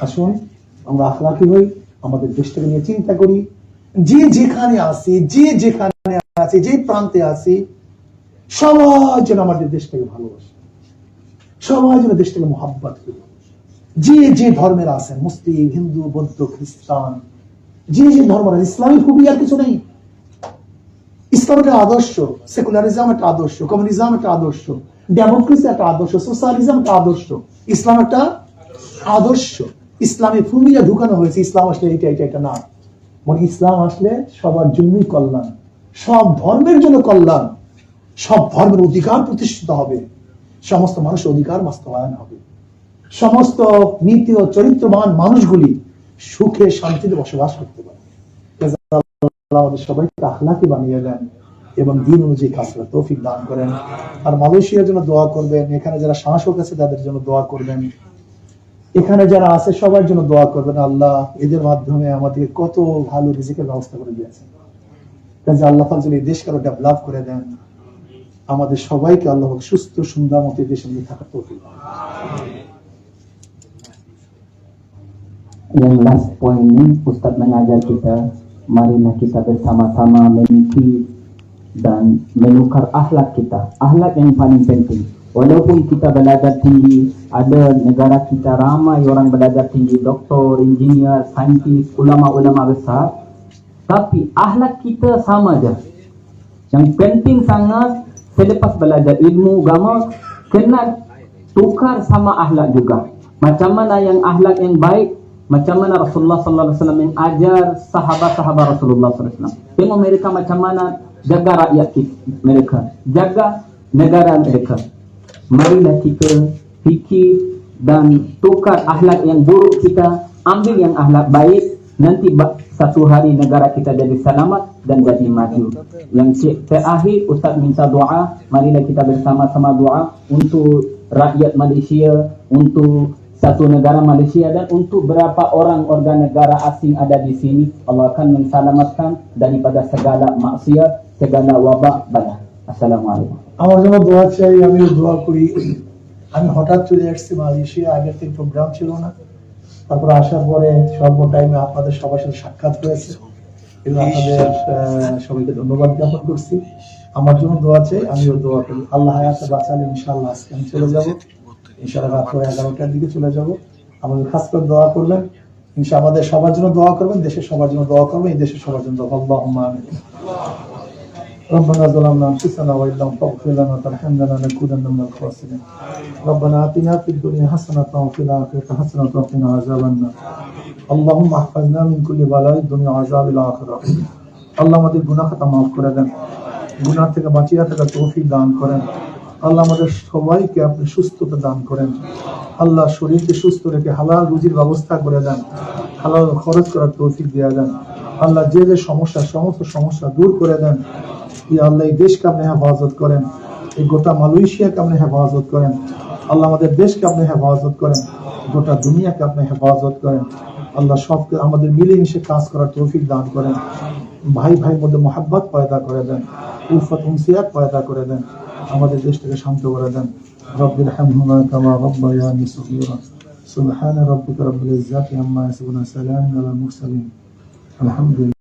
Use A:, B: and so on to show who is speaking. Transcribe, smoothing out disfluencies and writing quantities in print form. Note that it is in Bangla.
A: আসুন আমরা আখলাকি হই, আমাদের দেশটাকে নিয়ে চিন্তা করি, যে যেখানে আছি, যে প্রান্তে আছি, সবাই যেন আমাদের দেশটাকে ভালোবাসে, সবাই যেন দেশটাকে মোহাব্বত করি। যে ধর্মের আছেন, মুসলিম, হিন্দু, বৌদ্ধ, খ্রিস্টান, যে ধর্ম, ইসলামিক খুবই আর কিছু নেই। ইসলাম একটা আদর্শ, সেকুলারিজম একটা আদর্শ, কমিউনিজম একটা আদর্শ, ডেমোক্রেসি একটা আদর্শ, সোশ্যালিজম একটা আদর্শ। ইসলাম একটা আদর্শ। ইসলামে ফুমিয়া ঢুকানো হয়েছে, ইসলাম আসলে এটা না, মানে ইসলাম আসলে সবার জন্যই কল্যাণ, সব ধর্মের জন্য কল্যাণ, সব ধর্মের অধিকার প্রতিষ্ঠিত হবে, সমস্ত মানুষের অধিকার বাস্তবায়ন হবে, সমস্ত নীতি ও চরিত্রবান মানুষগুলি সুখে শান্তিতে বসবাস করতে পারে। আমাদের সবাইকে আখলাকি বানিয়ে দেন এবং দিন অনুযায়ী কাজ করার তৌফিক দান করেন। আর মালয়েশিয়ার জন্য দোয়া করবেন, এখানে যারা শাসক আছে তাদের জন্য দোয়া করবেন, এখানে যারা আছে সবার জন্য দোয়া করবেন। আল্লাহ এদের মাধ্যমে আমাদের কত ভালো রিজিকের ব্যবস্থা করে দিয়েছেন, কাজে আল্লাহ পাক যদি দেশকে আরো ডেভেলপ করে দেন, আমাদের সবাইকে আল্লাহ সুস্থ সুন্দর মতো দেশে নিয়ে থাকার তৌফিক।
B: Yang last point ini Ustaz mengajar kita, marilah kita bersama-sama meniti dan menukar akhlak kita. Akhlak yang paling penting. Walaupun kita belajar tinggi, ada negara kita ramai orang belajar tinggi, doktor, engineer, saintis, ulama-ulama besar, tapi akhlak kita sama aja. Yang penting sangat selepas belajar ilmu agama, kena tukar sama akhlak juga. Macam mana yang akhlak yang baik, macam mana Rasulullah sallallahu alaihi wasallam mengajar sahabat-sahabat Rasulullah sallallahu alaihi wasallam. Tengok mereka macam mana jaga rakyat mereka, jaga negara mereka. Marilah kita fikir dan tukar akhlak yang buruk kita, ambil yang akhlak baik, nanti satu hari negara kita jadi selamat dan jadi maju. Yang terakhir Ustaz minta doa, marilah kita bersama-sama doa untuk rakyat Malaysia, untuk satu negara Malaysia dan untuk berapa orang warga negara asing ada di sini. Allah akan menselamatkan daripada segala maksiat, segala wabak bala. Assalamualaikum.
A: আমার জন্য দোয়া চাই, আমিও দোয়া করি। আমি হঠাৎ চলে আসছি মালয়েশিয়া, আগের থেকে প্রোগ্রাম ছিল না, তারপর আসার পরে স্বল্প টাইমে আপনাদের সবার সাথে সাক্ষাৎ হয়েছে এবং আপনাদের সবাইকে ধন্যবাদ জ্ঞাপন করছি। আমার জন্য দোয়া চাই, আমিও দোয়া করি। আল্লাহ হায়াতে বাঁচালে ইনশাআল্লাহ আজকে আমি চলে যাব, ইনশাআল্লাহ রাত 11টার দিকে চলে যাব। আমাদের খাস করে দোয়া করবেন, ইনশাআল্লাহ আমাদের সবার জন্য দোয়া করবেন, দেশের সবার জন্য দোয়া করবেন, এই দেশের সবার জন্য। আল্লাহুম্মা আমিন। ربنا ظلمنا انفسنا وان لم تغفر لنا وترحمنا لنكونن من الخاسرين. ربنا آتنا في الدنيا حسنة وفي الآخرة حسنة وقنا عذاب النار. اللهم احفظنا من كل بلاء الدنيا وعذاب الآخرة. আল্লাহ আমাদের গুনাহ খাতা মাফ করে দেন, গুনাহ থেকে বাঁচিয়ে থাকার তৌফিক দান করেন। আল্লাহ আমাদের সবাইকে আপনি সুস্থতা দান করেন। আল্লাহ শরীরকে সুস্থ রেখে হালাল রুজির ব্যবস্থা করে দেন, হালাল খরচ করার তৌফিক দিয়ে দেন। আল্লাহ যে সমস্যা, সমস্ত সমস্যা দূর করে দেন। ইয়া আল্লাহ এই দেশকে আপনি হেফাজত করেন, এই গোটা মালয়েশিয়াকে আপনি হেফাজত করেন। আল্লাহ আমাদের দেশকে আপনি হেফাজত করেন, গোটা দুনিয়াকে আপনি হেফাজত করেন। আল্লাহ সবকে আমাদের মিলেমিশে কাজ করার তৌফিক দান করেন। ভাই ভাইয়ের মধ্যে মোহাব্বত পয়দা করে দেন, উলফত উনসিয়াত পয়দা করে দেন, আমাদের দেশটাকে শান্ত করে দেন। রব্বির হামহুমা কামা রাব্বায়ানি সগীরা। সুবহান রাব্বিকা রাব্বিল ইজ্জাতি আম্মা ইয়াসিফুন, সালামুন আলাল মুরসালিন, আলহামদুলিল্লাহ।